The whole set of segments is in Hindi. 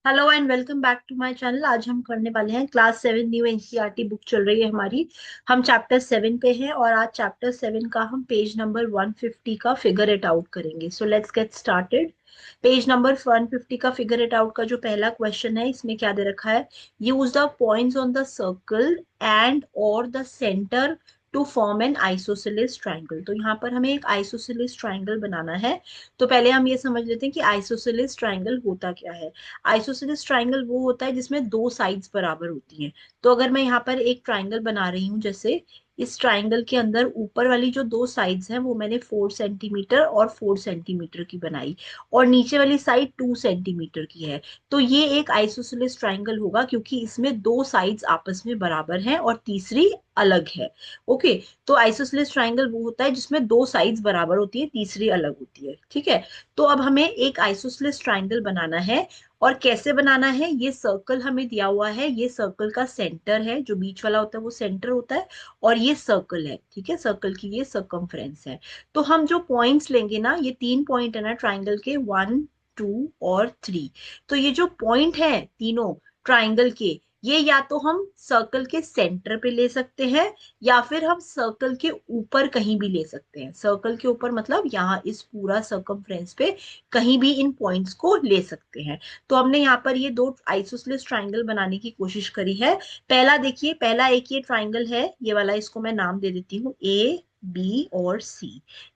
Hello and welcome back to my channel. आज हम करने वाले हैं क्लास 7 न्यू एनसीईआरटी बुक चल रही है हमारी। हम चैप्टर 7 पे हैं और आज चैप्टर 7 का हम पेज नंबर 150 का फिगर इट आउट करेंगे। So let's get started. Page number 150 का फिगर इट आउट का जो पहला क्वेश्चन है, इसमें क्या दे रखा है? Use the points on the circle and और the centre to form an isosceles triangle. तो यहाँ पर हमें एक आइसोसेलेस ट्राइंगल बनाना है। तो पहले हम ये समझ लेते हैं कि आइसोसेलेस ट्राइंगल होता क्या है। आइसोसेलेस ट्राइंगल वो होता है जिसमें दो साइड्स बराबर होती हैं। तो अगर मैं यहाँ पर एक ट्राइंगल बना रही हूँ, जैसे इस ट्राइंगल के अंदर ऊपर वाली जो दो साइड्स हैं वो मैंने 4 सेंटीमीटर और 4 सेंटीमीटर की बनाई, और नीचे वाली साइड 2 सेंटीमीटर की है। तो ये एक आइसोसेलेस ट्राइंगल होगा क्योंकि इसमें दो साइड्स आपस में बराबर हैं और तीसरी अलग है। ओके। तो आइसोसेलेस ट्राइंगल वो होता है जिसमें दो साइड्स बराबर होती है, तीसरी अलग होती है। ठीक है। तो अब हमें एक आइसोसेलेस ट्राइंगल बनाना है। और कैसे बनाना है? ये सर्कल हमें दिया हुआ है, ये सर्कल का सेंटर है, जो बीच वाला होता है वो सेंटर होता है। और ये सर्कल है, ठीक है, सर्कल की ये सर्कम्फ्रेंस है। तो हम जो पॉइंट्स लेंगे ना, ये 3 पॉइंट है ना ट्राइंगल के, 1, 2 और 3। तो ये जो पॉइंट है तीनों ट्राइंगल के, ये या तो हम सर्कल के सेंटर पे ले सकते हैं या फिर हम सर्कल के ऊपर कहीं भी ले सकते हैं। सर्कल के ऊपर मतलब यहाँ इस पूरा सर्कम्फ्रेंस पे कहीं भी इन पॉइंट्स को ले सकते हैं। तो हमने यहाँ पर ये दो आइसोसेलेस ट्राइंगल बनाने की कोशिश करी है। पहला देखिए, पहला एक ये ट्राइंगल है, ये वाला, इसको मैं नाम दे देती हूँ A, B और C।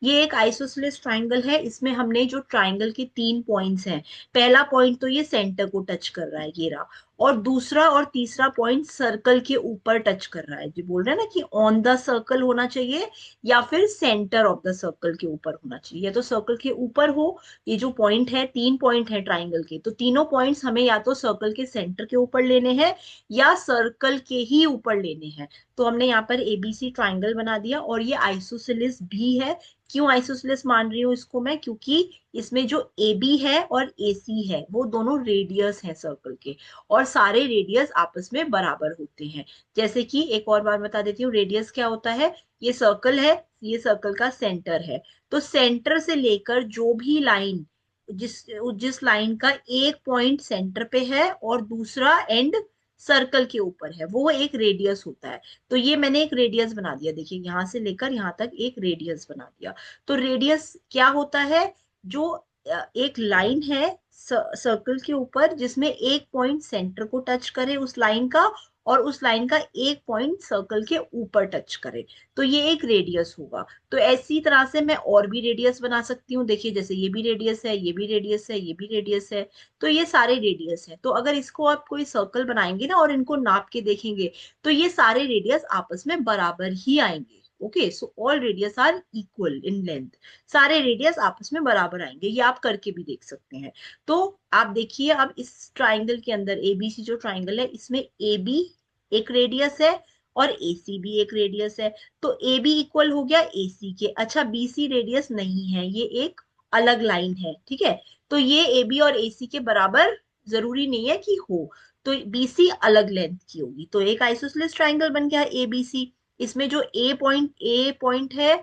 ये एक आइसोसेलेस ट्राइंगल है। इसमें हमने जो ट्राइंगल के 3 पॉइंट्स हैं, पहला पॉइंट तो ये सेंटर को टच कर रहा है, ये रहा। और दूसरा और तीसरा पॉइंट सर्कल के ऊपर टच कर रहा है। जो बोल रहे हैं ना कि ऑन द सर्कल होना चाहिए या फिर सेंटर ऑफ द सर्कल के ऊपर होना चाहिए, या तो सर्कल के ऊपर हो। ये जो पॉइंट है, 3 पॉइंट है ट्राइंगल के, तो तीनों पॉइंट्स हमें या तो सर्कल के सेंटर के ऊपर लेने हैं या सर्कल के ही ऊपर लेने हैं। तो हमने यहाँ पर एबीसी ट्राइंगल बना दिया, और ये आइसोसेलेस भी है। क्यों आइसोसेलेस मान रही हूँ इसको मैं? क्योंकि इसमें जो ए बी है और ए सी है वो दोनों रेडियस हैं सर्कल के, और सारे रेडियस आपस में बराबर होते हैं। जैसे कि एक और बार बता देती हूँ, रेडियस क्या होता है? ये सर्कल है, ये सर्कल का सेंटर है। तो सेंटर से लेकर जो भी लाइन, जिस जिस लाइन का एक पॉइंट सेंटर पे है और दूसरा एंड सर्कल के ऊपर है, वो एक रेडियस होता है। तो ये मैंने एक रेडियस बना दिया, देखिए यहां से लेकर यहां तक एक रेडियस बना दिया। तो रेडियस क्या होता है? जो एक लाइन है सर्कल के ऊपर जिसमें एक पॉइंट सेंटर को टच करे उस लाइन का, और उस लाइन का एक पॉइंट सर्कल के ऊपर टच करे, तो ये एक रेडियस होगा। तो ऐसी तरह से मैं और भी रेडियस बना सकती हूँ। देखिए जैसे ये भी रेडियस है, ये भी रेडियस है, ये भी रेडियस है। तो ये सारे रेडियस है। तो अगर इसको आप कोई सर्कल बनाएंगे ना और इनको नाप के देखेंगे, तो ये सारे रेडियस आपस में बराबर ही आएंगे। Okay, so all radius are equal in length. सारे रेडियस आपस में बराबर आएंगे, ये आप करके भी देख सकते हैं। तो आप देखिए, अब इस ट्राइंगल के अंदर एबीसी जो ट्राइंगल है, इसमें ए बी एक रेडियस है और ए सी भी एक रेडियस है। तो ए बी इक्वल हो गया ए सी के। अच्छा, बी सी रेडियस नहीं है, ये एक अलग लाइन है, ठीक है। तो ये ए बी और ए सी के बराबर जरूरी नहीं है कि हो। तो बी सी अलग लेंथ की होगी, तो एक आइसोसेलेस ट्राइंगल बन गया ए बी सी। इसमें जो ए पॉइंट है,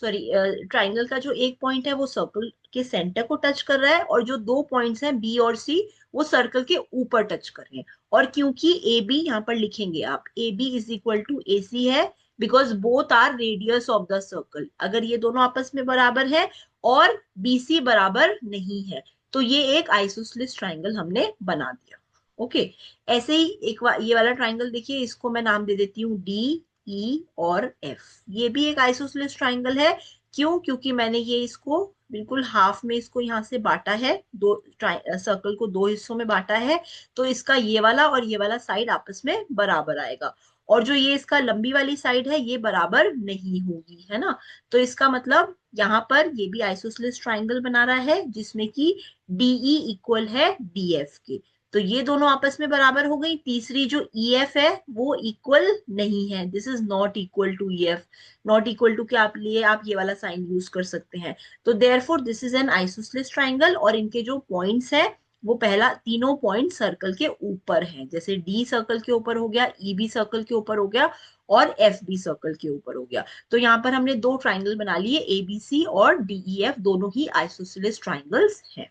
सॉरी, ट्राइंगल का जो एक पॉइंट है वो सर्कल के सेंटर को टच कर रहा है, और जो दो पॉइंट्स हैं बी और सी, वो सर्कल के ऊपर टच कर रहे हैं। और क्योंकि ए बी यहाँ पर लिखेंगे आप, A B is equal to A C है, because both are radius of the circle. अगर ये दोनों आपस में बराबर है और बी सी बराबर नहीं है, तो ये एक आइसोसेलेस ट्राइंगल हमने बना दिया। ओके। ऐसे ही ये वाला ट्राइंगल देखिए, इसको मैं नाम दे देती हूँ डी, ई और एफ। ये भी एक आइसोसेलेस ट्राइंगल है। क्यों? क्योंकि मैंने ये इसको बिल्कुल हाफ में इसको यहाँ से बांटा है, दो सर्कल को दो हिस्सों में बांटा है। तो इसका ये वाला और ये वाला साइड आपस में बराबर आएगा, और जो ये इसका लंबी वाली साइड है ये बराबर नहीं होगी, है ना। तो इसका मतलब यहाँ पर ये भी आइसोसेलेस ट्राइंगल बना रहा है जिसमें कि डीई इक्वल है डीएफ के। तो ये दोनों आपस में बराबर हो गई। तीसरी जो ई एफ है वो इक्वल नहीं है, this is not equal to E F. Not equal to के आप लिए आप ये वाला साइन यूज कर सकते हैं। तो therefore this is an isosceles triangle, और इनके जो पॉइंट्स है वो पहला तीनों पॉइंट सर्कल के ऊपर है। जैसे डी सर्कल के ऊपर हो गया, ई बी सर्कल के ऊपर हो गया, और एफ बी सर्कल के ऊपर हो गया। तो यहाँ पर हमने दो ट्राइंगल बना लिए, ए बी सी और डी ई एफ, दोनों ही आइसोसेलेस ट्राइंगल्स हैं।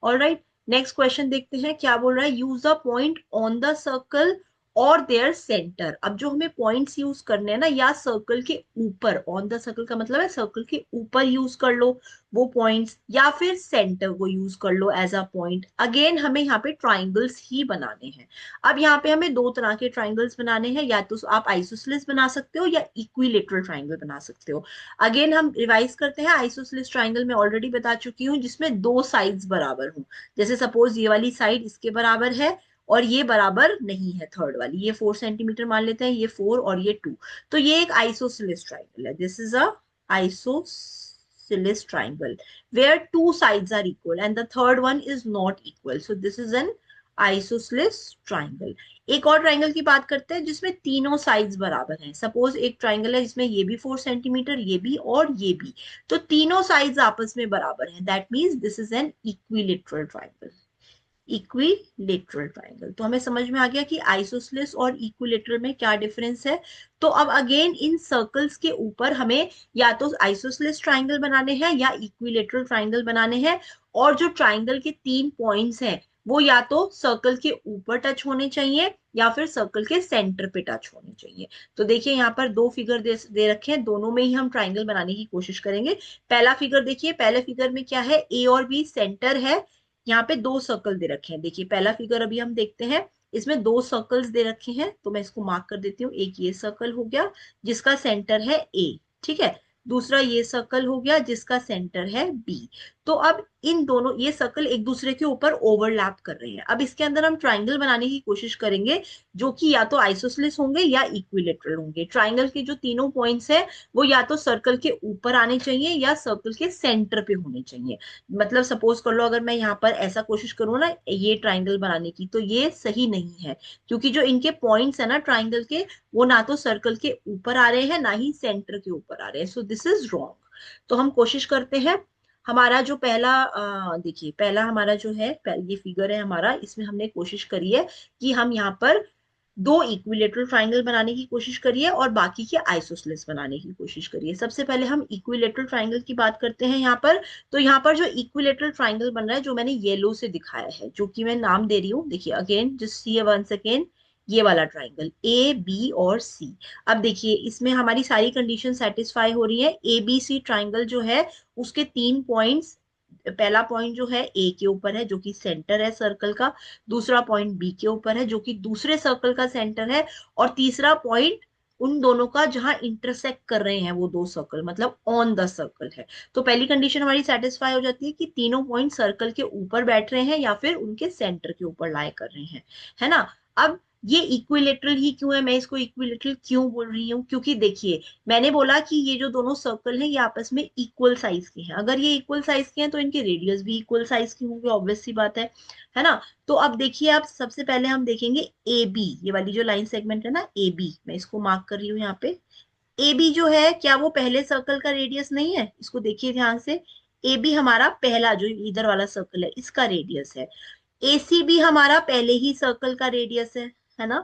All right. नेक्स्ट क्वेश्चन देखते हैं क्या बोल रहा है, use a point on the circle और देयर सेंटर। अब जो हमें पॉइंट्स यूज करने हैं ना, या सर्कल के ऊपर, ऑन द सर्कल का मतलब है सर्कल के ऊपर यूज कर लो वो पॉइंट्स, या फिर सेंटर को यूज कर लो एज अ पॉइंट। अगेन हमें यहाँ पे ट्राइंगल्स ही बनाने हैं। अब यहाँ पे हमें दो तरह के ट्राइंगल्स बनाने हैं, या तो आप आइसोसेलेस बना सकते हो या इक्विलेटरल ट्राइंगल बना सकते हो। अगेन हम रिवाइज करते हैं, आइसोसेलेस ट्राइंगल में ऑलरेडी बता चुकी हूँ, जिसमें दो साइड्स बराबर हूँ। जैसे सपोज ये वाली साइड इसके बराबर है और ये बराबर नहीं है, थर्ड वाली, ये 4 सेंटीमीटर मान लेते हैं, ये 4 और ये 2। तो ये एक आइसोसेलेस ट्राइंगल है, this is a isosceles triangle where two sides are equal and the third one is not equal, so this is an isosceles triangle। एक और ट्राइंगल की बात करते हैं जिसमें तीनों साइड्स बराबर हैं। सपोज एक ट्राइंगल है जिसमें ये भी 4 सेंटीमीटर, ये भी और ये भी, तो तीनों साइड्स आपस में बराबर हैं, that means this is an equilateral triangle. Equilateral triangle, तो हमें समझ में आ गया कि आइसोसेलेस और इक्विलेटरल में क्या डिफरेंस है। तो अब अगेन इन सर्कल्स के ऊपर हमें या तो आइसोसेलेस ट्राइंगल बनाने हैं या इक्विलेटरल ट्राइंगल बनाने हैं, और जो ट्राइंगल के 3 पॉइंट्स हैं वो या तो सर्कल के ऊपर टच होने चाहिए या फिर सर्कल के सेंटर पे टच होने चाहिए। तो देखिए यहाँ पर दो फिगर दे रखे हैं, दोनों में ही हम ट्राइंगल बनाने की कोशिश करेंगे। पहला फिगर देखिए, पहले फिगर में क्या है, ए और बी सेंटर है, यहाँ पे दो सर्कल दे रखे हैं। देखिए पहला फिगर अभी हम देखते हैं, इसमें दो सर्कल्स दे रखे हैं, तो मैं इसको मार्क कर देती हूँ। एक ये सर्कल हो गया जिसका सेंटर है ए, ठीक है। दूसरा ये सर्कल हो गया जिसका सेंटर है बी। तो अब इन दोनों ये सर्कल एक दूसरे के ऊपर ओवरलैप कर रहे हैं। अब इसके अंदर हम ट्राइंगल बनाने की कोशिश करेंगे जो कि या तो आइसोसेलेस होंगे या इक्विलेटरल होंगे। ट्राइंगल के जो तीनों पॉइंट्स हैं वो या तो सर्कल के ऊपर आने चाहिए या सर्कल के सेंटर पे होने चाहिए। मतलब सपोज कर लो अगर मैं यहाँ पर ऐसा कोशिश करूँ ना ये ट्राइंगल बनाने की, तो ये सही नहीं है, क्योंकि जो इनके पॉइंट्स है ना ट्राइंगल के, वो ना तो सर्कल के ऊपर आ रहे हैं ना ही सेंटर के ऊपर आ रहे हैं, सो दिस इज रॉन्ग। तो हम कोशिश करते हैं, हमारा जो पहला देखिए पहला हमारा जो है ये फिगर है हमारा, इसमें हमने कोशिश करी है कि हम यहाँ पर दो इक्विलेटरल ट्राइंगल बनाने की कोशिश करिए और बाकी के आइसोसेलेस बनाने की कोशिश करिए। सबसे पहले हम इक्विलेटरल ट्राइंगल की बात करते हैं यहाँ पर। तो यहाँ पर जो इक्विलेटरल ट्राइंगल बन रहा है, जो मैंने येलो से दिखाया है, जो कि मैं नाम दे रही हूँ, देखिए again just see once again, ये वाला ट्राइंगल ए बी और सी। अब देखिए इसमें हमारी सारी कंडीशन सेटिस्फाई हो रही है। ए बी सी ट्राइंगल जो है उसके 3 पॉइंट्स, पहला पॉइंट जो है ए के ऊपर है जो कि सेंटर है सर्कल का, दूसरा पॉइंट बी के ऊपर है जो कि दूसरे सर्कल का सेंटर है, और तीसरा पॉइंट उन दोनों का जहां इंटरसेक्ट कर रहे हैं वो दो सर्कल, मतलब ऑन द सर्कल है। तो पहली कंडीशन हमारी सेटिस्फाई हो जाती है कि तीनों पॉइंट सर्कल के ऊपर बैठ रहे हैं या फिर उनके सेंटर के ऊपर लाई कर रहे हैं, है ना। अब ये इक्विलेटरल ही क्यों है, मैं इसको इक्विलेटरल क्यों बोल रही हूँ, क्योंकि देखिए मैंने बोला कि ये जो दोनों सर्कल हैं ये आपस में इक्वल साइज के हैं। अगर ये इक्वल साइज के हैं तो इनके रेडियस भी इक्वल साइज के होंगे, ऑब्वियस सी बात है ना। तो अब देखिए, आप सबसे पहले हम देखेंगे ए बी, ये वाली जो लाइन सेगमेंट है ना ए बी, मैं इसको मार्क कर रही हूँ यहाँ पे। ए बी जो है क्या वो पहले सर्कल का रेडियस नहीं है, इसको देखिए ध्यान से। ए बी हमारा पहला जो इधर वाला सर्कल है इसका रेडियस है। ए सी भी हमारा पहले ही सर्कल का रेडियस है ना,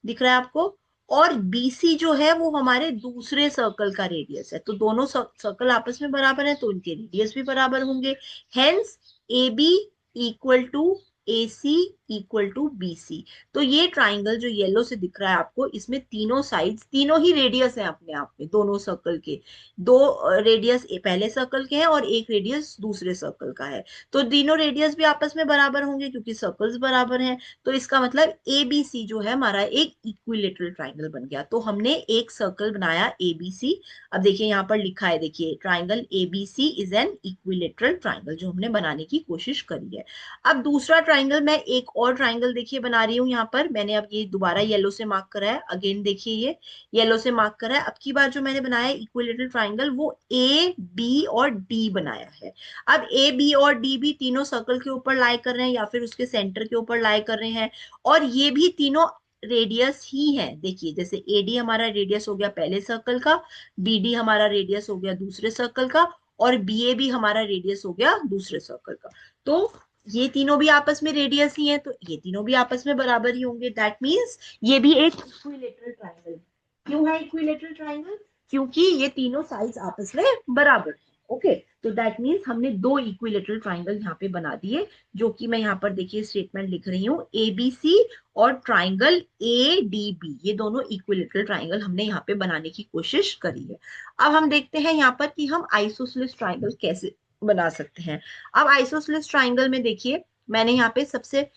दिख रहा है आपको। और बीसी जो है वो हमारे दूसरे सर्कल का रेडियस है, तो दोनों सर्कल आपस में बराबर है तो उनके रेडियस भी बराबर होंगे। Hence A B equal to A C equal to B C. तो ये ट्राइंगल जो येलो से दिख रहा है आपको, इसमें तीनों साइड्स, तीनों ही रेडियस है अपने आप में, दोनों सर्कल के दो रेडियस पहले सर्कल के हैं और एक रेडियस दूसरे सर्कल का है। तो तीनों रेडियस भी आपस में बराबर होंगे क्योंकि सर्कल्स बराबर हैं। तो इसका मतलब ए बी सी जो है हमारा एक इक्विलेटरल ट्राइंगल बन गया। तो हमने एक सर्कल बनाया ए बी सी। अब देखिए यहाँ पर लिखा है, देखिए triangle A B C is an equilateral triangle, जो हमने बनाने की कोशिश करी है। अब दूसरा ट्राइंगल, मैं एक और ट्राइंगल देखिए बना रही हूँ यहाँ पर। मैंने अब ये दोबारा येलो से मार्क करा है, अगेन देखिए ये येलो से मार्क करा है। अब की बार जो मैंने बनाया है इक्विलेटरल ट्राइंगल, वो ए बी और डी बनाया है। अब ए बी और डी भी तीनों सर्कल के ऊपर लाई कर रहे हैं या फिर उसके सेंटर के ऊपर लाई कर रहे हैं, और ये भी तीनों रेडियस ही है। देखिए जैसे एडी हमारा रेडियस हो गया पहले सर्कल का, बीडी हमारा रेडियस हो गया दूसरे सर्कल का, और बीए भी हमारा रेडियस हो गया दूसरे सर्कल का। तो ये तीनों भी आपस में रेडियस ही है, तो ये तीनों भी आपस में बराबर ही होंगे, दैट मीन्स ये भी एक इक्विलेटरल ट्राइंगल। क्यों है इक्विलेटरल ट्राइंगल, क्योंकि ये तीनों साइड्स आपस में बराबर है। ओके, तो दैट मीन्स हमने दो इक्विलेटरल ट्राइंगल यहाँ पे बना दिए, जो कि मैं यहाँ पर देखिए स्टेटमेंट लिख रही हूँ, एबीसी और ट्राइंगल ए डी बी, ये दोनों इक्विलेटरल ट्राइंगल हमने यहाँ पे बनाने की कोशिश करी है। अब हम देखते हैं यहाँ पर कि हम आइसोसेलेस ट्राइंगल कैसे बना सकते हैं। अब आइसोसेलेस ट्राइंगल में देखिए मैंने यहाँ पे सबसे,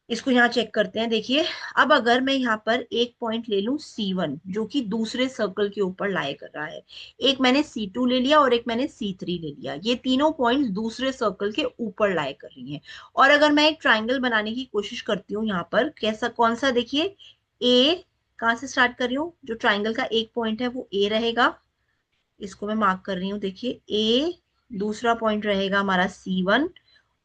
इसको यहाँ चेक करते हैं, देखिए अब अगर मैं यहाँ पर एक पॉइंट ले लूं C1 जो कि दूसरे सर्कल के ऊपर लाई कर रहा है, एक मैंने C2 ले लिया और एक मैंने C3 ले लिया, ये तीनों पॉइंट्स दूसरे सर्कल के ऊपर लाई कर रही हैं। और अगर मैं एक ट्राइंगल बनाने की कोशिश करती हूँ यहाँ पर, कैसा कौन सा, देखिए ए, कहाँ से स्टार्ट कर रही हूँ, जो ट्राइंगल का एक पॉइंट है वो ए रहेगा, इसको मैं मार्क कर रही हूँ, देखिए ए, दूसरा पॉइंट रहेगा हमारा C1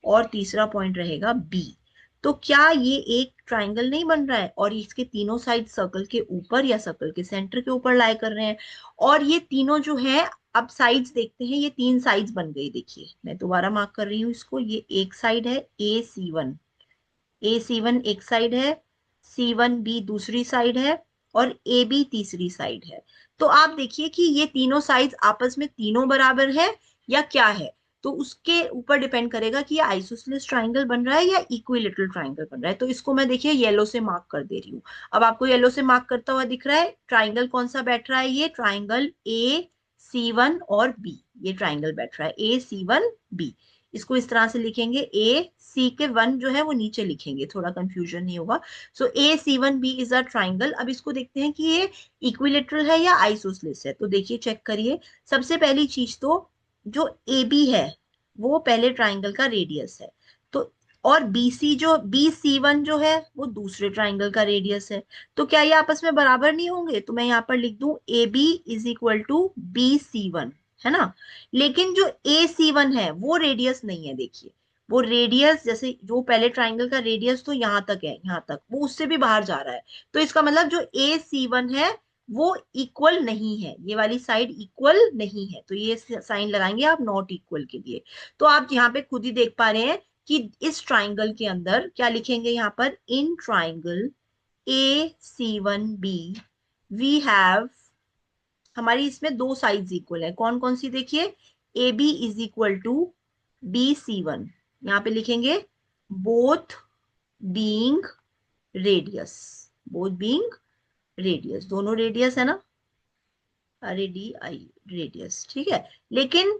और तीसरा पॉइंट रहेगा बी। तो क्या ये एक ट्राइंगल नहीं बन रहा है, और इसके तीनों साइड सर्कल के ऊपर या सर्कल के सेंटर के ऊपर लाई कर रहे हैं, और ये तीनों जो है, अब साइड्स देखते हैं, ये तीन साइड्स बन गई, देखिए मैं दोबारा मार्क कर रही हूँ इसको, ये एक साइड है A C1, A C1 एक साइड है, C1B दूसरी साइड है, और AB तीसरी साइड है। तो आप देखिए कि ये तीनों साइड्स आपस में तीनों बराबर है या क्या है, तो उसके ऊपर डिपेंड करेगा कि ये आइसोसेलेस ट्राइंगल बन रहा है या इक्विलेटरल ट्राइंगल बन रहा है। तो इसको मैं देखिए येलो से मार्क कर दे रही हूँ। अब आपको येलो से मार्क करता हुआ दिख रहा है ट्राइंगल कौन सा बैठ रहा है, ये ट्राइंगल A C1 और B, ये ट्राइंगल बैठ रहा है A C1B। इसको इस तरह से लिखेंगे, A C के 1 जो है वो नीचे लिखेंगे, थोड़ा कंफ्यूजन नहीं होगा। सो A C1B is a triangle. अब इसको देखते हैं कि ये इक्विलेटरल है या आइसोसेलेस है, तो देखिए चेक करिए। सबसे पहली चीज तो जो AB है वो पहले ट्राइंगल का रेडियस है, तो और BC जो BC1 जो है वो दूसरे ट्राइंगल का रेडियस है, तो क्या ये आपस में बराबर नहीं होंगे, तो मैं यहाँ पर लिख दूं AB is equal to BC1, है ना। लेकिन जो A C1 है वो रेडियस नहीं है, देखिए वो रेडियस, जैसे जो पहले ट्राइंगल का रेडियस तो यहाँ तक है, यहाँ तक, वो उससे भी बाहर जा रहा है, तो इसका मतलब जो A C1 है वो इक्वल नहीं है, ये वाली साइड इक्वल नहीं है, तो ये साइन लगाएंगे आप नॉट इक्वल के लिए। तो आप यहाँ पे खुद ही देख पा रहे हैं कि इस ट्राइंगल के अंदर क्या लिखेंगे, यहाँ पर in triangle A C1B we have, हमारी इसमें दो साइड्स इक्वल है, कौन कौन सी, देखिए AB is equal to BC1, यहाँ पे लिखेंगे both being radius, both being radius, दोनों रेडियस है ना, RADI रेडियस, ठीक है। लेकिन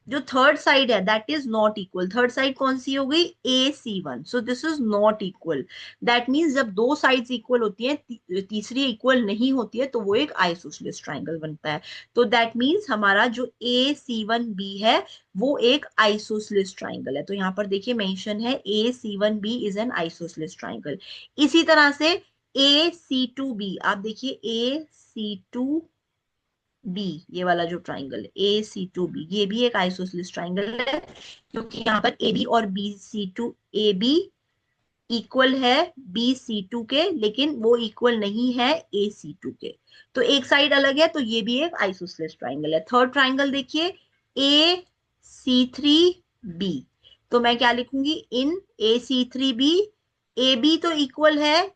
जो थर्ड साइड है that is not equal, third side कौन सी हो गई, A C1, so this is not equal. That means जब दो साइड्स इक्वल होती है, तीसरी इक्वल नहीं होती है, तो वो एक आइसोसेलेस ट्राइंगल बनता है। तो दैट मीन्स हमारा जो A C1B है वो एक आइसोसेलेस ट्राइंगल है, तो यहाँ पर देखिए मेंशन है A C1B is an isosceles triangle. इसी तरह से A C2B, आप देखिए A C2B, ये वाला जो ट्राइंगल है A C2B, ये भी एक आइसोसेलेस ट्राइंगल है, क्योंकि यहाँ पर AB और AB इक्वल है BC2 के, लेकिन वो इक्वल नहीं है AC2 के, तो एक साइड अलग है, तो ये भी एक आइसोसेलेस ट्राइंगल है। थर्ड ट्राइंगल देखिए AC3B, तो मैं क्या लिखूंगी, इन AC3B, AB तो इक्वल है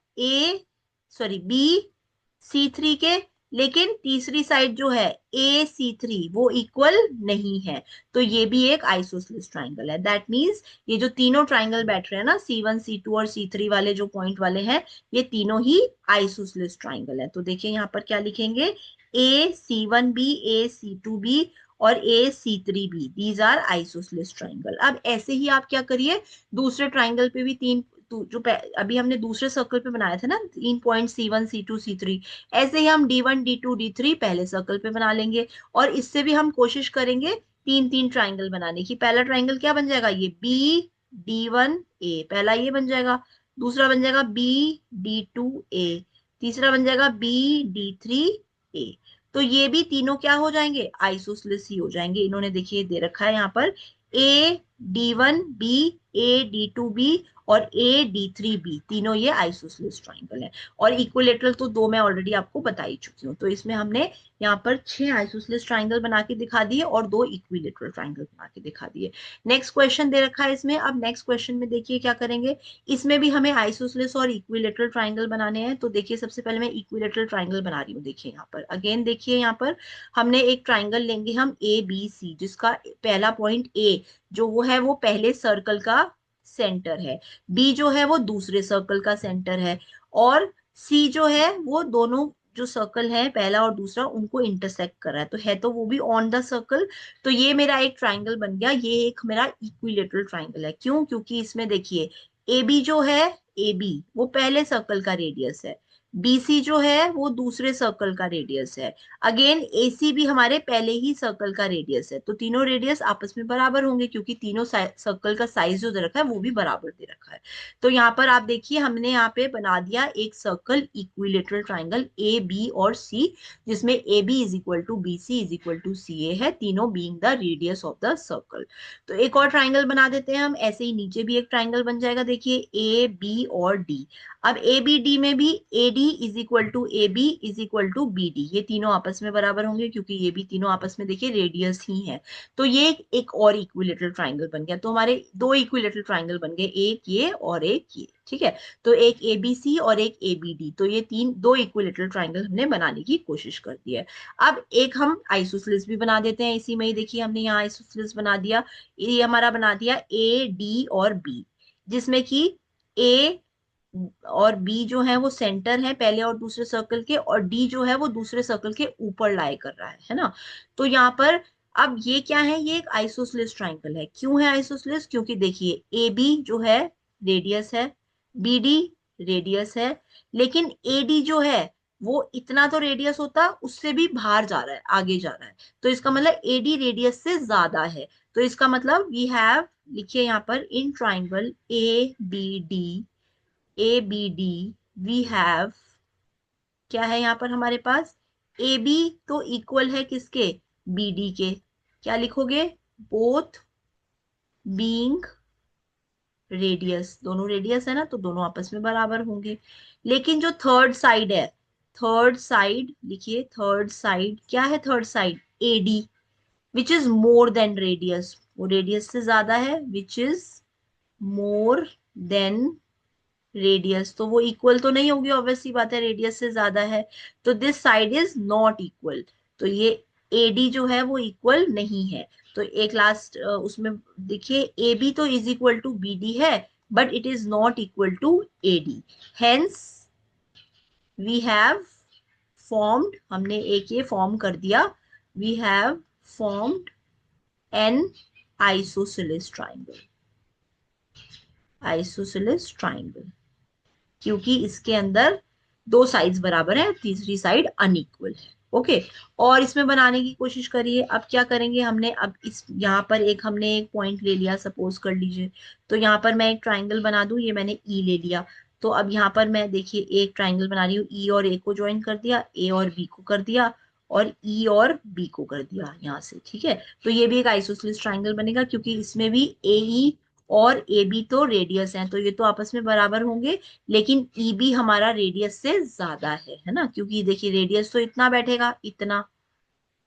BC3 के, लेकिन तीसरी साइड जो है AC3 वो इक्वल नहीं है, तो ये भी एक आइसोसेलेस ट्राइंगल है। दैट मींस ये जो तीनों ट्राइंगल बैठ रहे हैं ना, C1 C2 और C3 वाले जो पॉइंट वाले हैं, ये तीनों ही आइसोसेलेस ट्राइंगल है। तो देखिए यहाँ पर क्या लिखेंगे, A C1B, A C2B और A C3B, these are isosceles triangle. अब ऐसे ही आप क्या करिए, दूसरे ट्राइंगल पे भी तीन, जो अभी हमने दूसरे सर्कल पे बनाया था ना, 3 पॉइंट C1 C2 C3, ऐसे ही हम D1 D2 D3 पहले सर्कल पे बना लेंगे, और इससे भी हम कोशिश करेंगे तीन तीन ट्राइंगल बनाने की। पहला ट्राइंगल क्या बन जाएगा, ये BD1A, पहला ये बन जाएगा, दूसरा बन जाएगा BD2A, तीसरा बन जाएगा BD3A। तो ये भी तीनों क्या हो जाएंगे, आइसोसेलेस ही हो जाएंगे। इन्होंने देखिए दे रखा है यहाँ पर AD1B, AD2B और AD3B, तीनों ये आइसोसेलेस ट्राइंगल है। और इक्विलेटरल तो दो मैं ऑलरेडी आपको बता ही चुकी हूँ। तो इसमें हमने यहाँ पर 6 आइसोसेलेस ट्राइंगल बना के दिखा दिए और 2 इक्विलेटरल ट्राइंगल बना के दिखा दिए। नेक्स्ट क्वेश्चन दे रखा है इसमें। अब नेक्स्ट क्वेश्चन में देखिए क्या करेंगे, इसमें भी हमें आइसोसेलेस और इक्विलेटरल ट्राइंगल बनाने हैं। तो देखिए सबसे पहले मैं इक्विलेटरल ट्राइंगल बना रही हूँ। देखिए यहाँ पर अगेन देखिए, यहाँ पर हमने एक ट्राइंगल लेंगे हम ABC, जिसका पहला पॉइंट A जो वो है वो पहले सर्कल का सेंटर है, B जो है वो दूसरे सर्कल का सेंटर है, और C जो है वो दोनों जो सर्कल है पहला और दूसरा उनको इंटरसेक्ट कर रहा है, तो वो भी ऑन द सर्कल। तो ये मेरा एक ट्राइंगल बन गया, ये एक मेरा इक्विलेटरल ट्राइंगल है। क्यों? क्योंकि इसमें देखिए ए बी जो है, ए बी वो पहले सर्कल का रेडियस है, बी सी जो है वो दूसरे सर्कल का रेडियस है, अगेन ए सी भी हमारे पहले ही सर्कल का रेडियस है। तो तीनों रेडियस आपस में बराबर होंगे क्योंकि तीनों सर्कल का साइज जो दे रखा है वो भी बराबर दे रखा है। तो यहाँ पर आप देखिए हमने यहाँ पे बना दिया एक circle equilateral triangle A B और सी, जिसमें A B is equal to B C is equal to C A है, तीनों being the radius of the circle. तो एक और ट्राइंगल बना देते हैं हम, ऐसे ही नीचे भी एक ट्राइंगल बन जाएगा। देखिए ए बी और डी, अब ए बी डी में भी A D is equal to A B is equal to B D, ये तीनों आपस में बराबर होंगे क्योंकि ये भी तीनों आपस में देखिए रेडियस ही है। तो ये एक और इक्विलेटरल ट्राइंगल बन गया। तो हमारे दो इक्विलेटरल ट्राइंगल बन गए, एक ये और एक ये। ठीक है, तो एक ए बी सी और एक ए बी डी, तो ये दो इक्विलेटरल ट्राइंगल हमने बनाने की कोशिश कर दी है। अब एक हम आइसोसेलेस भी बना देते हैं इसी में ही। देखिए हमने यहाँ आइसोसेलेस बना दिया, ये हमारा बना दिया ए डी और बी, जिसमें कि ए और बी जो है वो सेंटर है पहले और दूसरे सर्कल के, और डी जो है वो दूसरे सर्कल के ऊपर लाई कर रहा है ना। तो यहाँ पर अब ये क्या है, ये एक आइसोसेलेस ट्राइंगल है। क्यों है आइसोसेलेस? क्योंकि देखिए ए बी जो है रेडियस है, बी डी रेडियस है, लेकिन ए डी जो है वो इतना तो रेडियस होता, उससे भी बाहर जा रहा है, आगे जा रहा है। तो इसका मतलब ए डी रेडियस से ज्यादा है। तो इसका मतलब वी हैव, लिखिए यहाँ पर in triangle A B D we have, क्या है यहाँ पर हमारे पास, ए बी तो इक्वल है किसके, बी डी के। क्या लिखोगे, बोथ बीइंग रेडियस, दोनों रेडियस है ना तो दोनों आपस में बराबर होंगे। लेकिन जो थर्ड साइड है, थर्ड साइड लिखिए, थर्ड साइड क्या है, third side A D which is more than radius, वो रेडियस से ज्यादा है, which is more than radius, तो वो इक्वल तो नहीं होगी, ऑब्वियसली बात है रेडियस से ज्यादा है। तो this side is not equal, तो ये एडी जो है वो इक्वल नहीं है। तो एक लास्ट उसमें देखिए ए बी तो is equal to B D है, but it is not equal to A D, hence we have formed, हमने एक ये फॉर्म कर दिया, we have formed an isosceles triangle, isosceles triangle, क्योंकि इसके अंदर दो साइड्स बराबर है, तीसरी साइड अनइक्वल है। ओके, और इसमें बनाने की कोशिश करिए। अब क्या करेंगे हमने, अब इस यहाँ पर एक हमने एक पॉइंट ले लिया, सपोज कर लीजिए। तो यहाँ पर मैं एक ट्राइंगल बना दूं, ये मैंने ई ले लिया। तो अब यहाँ पर मैं देखिए एक ट्राइंगल बना रही हूँ, ई और ए को ज्वाइन कर दिया, ए और बी को कर दिया, और ई और बी को कर दिया यहाँ से। ठीक है, तो ये भी एक आइसोसेलेस ट्राइंगल बनेगा क्योंकि इसमें भी ए ई और ए बी तो रेडियस हैं, तो ये तो आपस में बराबर होंगे। लेकिन ई बी हमारा रेडियस से ज्यादा है ना, क्योंकि देखिए रेडियस तो इतना बैठेगा, इतना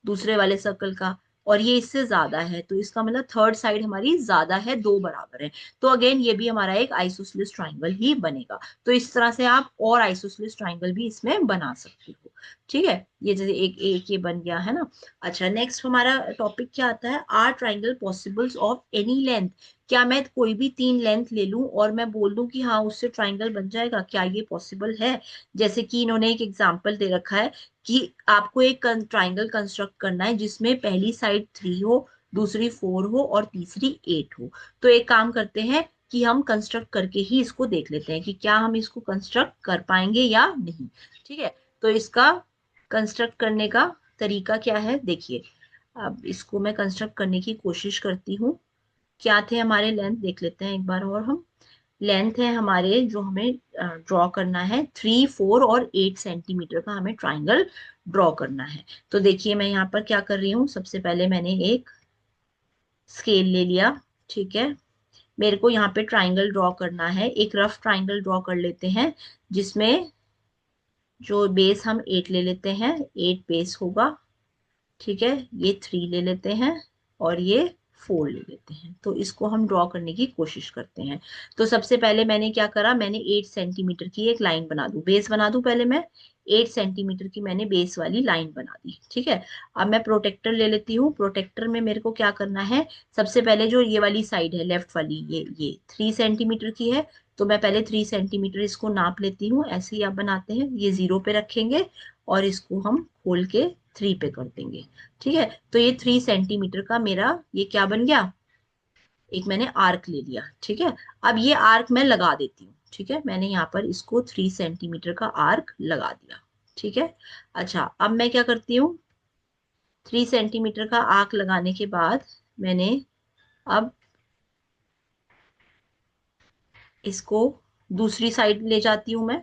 दूसरे वाले सर्कल का, और ये इससे ज्यादा है, तो इसका मतलब थर्ड साइड हमारी ज्यादा है, दो बराबर है। तो अगेन ये भी हमारा एक आइसोसेलेस ट्राइंगल ही बनेगा। तो इस तरह से आप और आइसोसेलेस ट्राइंगल भी इसमें बना सकते हो। ठीक है, ये जैसे एक ये बन गया है ना। अच्छा, नेक्स्ट हमारा टॉपिक क्या आता है, are triangle possibles of any length. क्या मैं कोई भी 3 लेंथ ले लूं और मैं बोल दूं कि हाँ उससे ट्राइंगल बन जाएगा, क्या ये पॉसिबल है? जैसे कि इन्होंने एक एग्जांपल दे रखा है कि आपको एक ट्राइंगल कंस्ट्रक्ट करना है जिसमें पहली साइड 3 हो, दूसरी 4 हो और तीसरी 8 हो। तो एक काम करते हैं कि हम कंस्ट्रक्ट करके ही इसको देख लेते हैं कि क्या हम इसको कंस्ट्रक्ट कर पाएंगे या नहीं। ठीक है, तो इसका कंस्ट्रक्ट करने का तरीका क्या है, देखिए। अब इसको मैं कंस्ट्रक्ट करने की कोशिश करती हूँ। क्या थे हमारे लेंथ, देख लेते हैं एक बार और हम। लेंथ है हमारे, जो हमें ड्रॉ करना है 3, 4 और 8 सेंटीमीटर का हमें ट्राइंगल ड्रॉ करना है। तो देखिए मैं यहाँ पर क्या कर रही हूँ, सबसे पहले मैंने एक स्केल ले लिया। ठीक है, मेरे को यहाँ पे ट्राइंगल ड्रॉ करना है, एक रफ ट्राइंगल ड्रॉ कर लेते हैं जिसमें जो बेस हम 8 ले लेते हैं, 8 बेस होगा। ठीक है, ये 3 ले लेते हैं और ये 4 ले लेते हैं। तो इसको हम ड्रॉ करने की कोशिश करते हैं। तो सबसे पहले मैंने क्या करा, मैंने 8 सेंटीमीटर की एक लाइन बना दूं, बेस बना दूं पहले मैं। 8 सेंटीमीटर की मैंने बेस वाली लाइन बना दी। ठीक है, अब मैं प्रोटेक्टर ले लेती हूँ। प्रोटेक्टर में मेरे को क्या करना है, सबसे पहले जो ये वाली साइड है लेफ्ट वाली, ये 3 सेंटीमीटर की है। तो मैं पहले 3 सेंटीमीटर इसको नाप लेती हूँ। ऐसे ही आप बनाते हैं, ये 0 पे रखेंगे और इसको हम खोल के 3 पे कर देंगे। ठीक है, तो ये 3 सेंटीमीटर का मेरा ये क्या बन गया, एक मैंने आर्क ले लिया। ठीक है, अब ये आर्क मैं लगा देती हूँ। ठीक है, मैंने यहाँ पर इसको 3 सेंटीमीटर का आर्क लगा दिया। ठीक है, अच्छा अब मैं क्या करती हूँ, 3 सेंटीमीटर का आर्क लगाने के बाद मैंने अब इसको दूसरी साइड ले जाती हूँ मैं।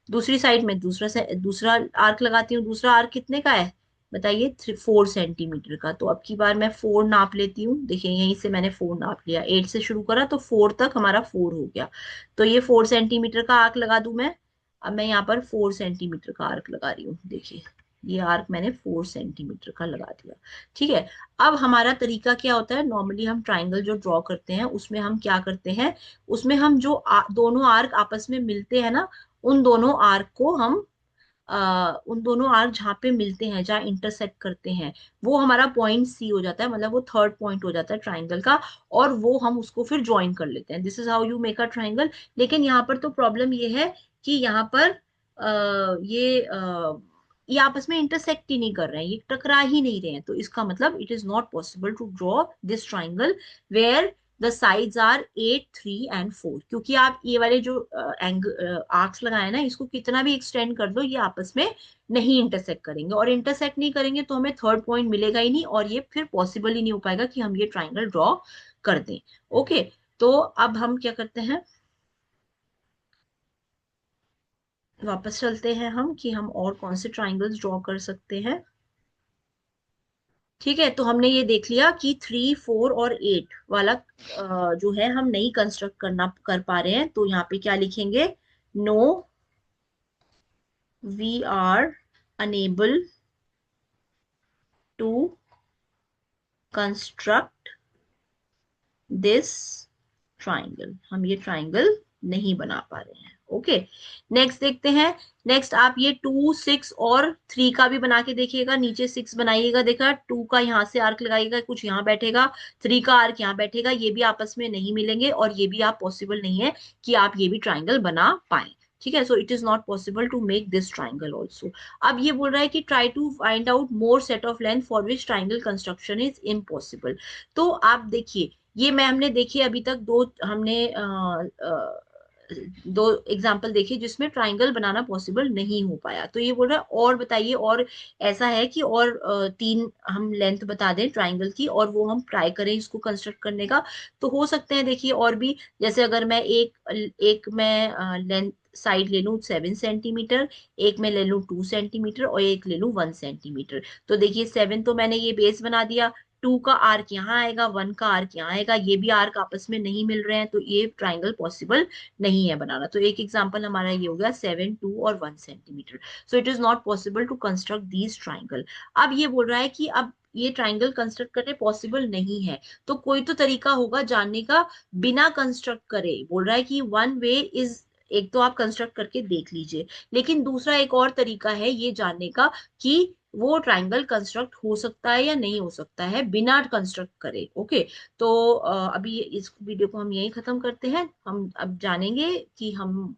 दूसरी साइड में दूसरा से दूसरा आर्क लगाती हूँ। दूसरा आर्क कितने का है बताइए, 4 सेंटीमीटर का। तो अब की बार मैं 4 नाप लेती हूँ। देखिए यहीं से मैंने 4 नाप लिया, 8 से शुरू करा तो 4 तक हमारा 4 हो गया। तो ये 4 सेंटीमीटर का आर्क लगा दूं मैं। अब मैं यहाँ पर 4 सेंटीमीटर का आर्क लगा रही हूँ। देखिए ये आर्क मैंने 4 सेंटीमीटर का लगा दिया। ठीक है, अब हमारा तरीका क्या होता है, नॉर्मली हम ट्राइंगल जो ड्रॉ करते हैं उसमें हम क्या करते हैं, उसमें हम जो दोनों आर्क आपस में मिलते हैं ना, उन दोनों आर्क को हम उन दोनों आर्क जहाँ पे मिलते हैं, जहाँ इंटरसेक्ट करते हैं, वो हमारा पॉइंट सी हो जाता है, मतलब वो थर्ड पॉइंट हो जाता है ट्राइंगल का। और वो हम उसको फिर ज्वाइन कर लेते हैं। This is how you make a triangle. लेकिन यहाँ पर तो प्रॉब्लम ये है कि यहाँ पर ये आपस में इंटरसेक्ट ही नहीं कर रहे हैं, ये टकरा ही नहीं रहे हैं। तो इसका मतलब it is not possible to draw this triangle where the sides are 8, 3 and 4। क्योंकि आप ये वाले जो एंग आर्क्स लगाए ना, इसको कितना भी एक्सटेंड कर दो ये आपस में नहीं इंटरसेक्ट करेंगे, और इंटरसेक्ट नहीं करेंगे तो हमें थर्ड पॉइंट मिलेगा ही नहीं, और ये फिर पॉसिबल ही नहीं हो पाएगा कि हम ये ट्राइंगल ड्रॉ कर दें। ओके, तो अब हम क्या करते हैं, वापस चलते हैं हम कि हम और कौन से ट्राइंगल्स ड्रॉ कर सकते हैं। ठीक है, तो हमने ये देख लिया कि 3, 4 और 8 वाला जो है हम नहीं कंस्ट्रक्ट कर पा रहे हैं। तो यहाँ पे क्या लिखेंगे, no we are unable to construct this triangle, हम ये ट्राइंगल नहीं बना पा रहे हैं। ओके, नेक्स्ट देखते हैं। नेक्स्ट आप ये 2, 6 और 3 का भी बना के देखिएगा। नीचे 6 बनाइएगा, देखा 2 का यहाँ से आर्क लगाइएगा, कुछ यहाँ बैठेगा, 3 का आर्क यहाँ बैठेगा, ये भी आपस में नहीं मिलेंगे, और ये भी आप पॉसिबल नहीं है कि आप ये भी ट्राइंगल बना पाए। ठीक है, so it is not possible to make this triangle also. अब ये बोल रहा है कि try to find out more set of length for which triangle construction is impossible. तो आप देखिए, ये मैं हमने देखी अभी तक दो, हमने दो एग्जाम्पल देखे जिसमें ट्राइंगल बनाना पॉसिबल नहीं हो पाया। तो ये बोल रहा है और बताइए, और ऐसा है कि और 3 हम लेंथ बता दें ट्राइंगल की, और वो हम ट्राई करें इसको कंस्ट्रक्ट करने का। तो हो सकते हैं, देखिए और भी, जैसे अगर मैं एक एक मैं लेंथ साइड ले लूं 7 सेंटीमीटर, एक मैं ले लूं 2 सेंटीमीटर, और एक ले लूं 1 सेंटीमीटर। तो देखिए 7 तो मैंने ये बेस बना दिया, 2 का आर्क यहाँ आएगा, 1 का आर्क यहाँ आएगा, ये भी आर्क आपस में नहीं मिल रहे हैं, तो ये ट्राइंगल पॉसिबल नहीं है बनाना। तो एक एग्जांपल हमारा ये हो गया 7, 2 और 1 centimetre. So it is not possible to construct these triangle. अब ये बोल रहा है कि अब ये ट्राइंगल कंस्ट्रक्ट करने पॉसिबल नहीं है, तो कोई तो तरीका होगा जानने का बिना कंस्ट्रक्ट करे। बोल रहा है कि वन वे इज, एक तो आप कंस्ट्रक्ट करके देख लीजिए, लेकिन दूसरा एक और तरीका है ये जानने का कि वो ट्राइंगल कंस्ट्रक्ट हो सकता है या नहीं हो सकता है बिना कंस्ट्रक्ट करे। ओके, तो अभी इस वीडियो को हम यहीं खत्म करते हैं। हम अब जानेंगे कि हम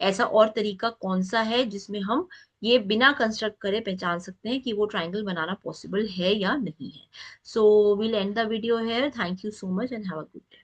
ऐसा और तरीका कौन सा है जिसमें हम ये बिना कंस्ट्रक्ट करे पहचान सकते हैं कि वो ट्राइंगल बनाना पॉसिबल है या नहीं है। So we'll end the video here. Thank you so much and have a good day.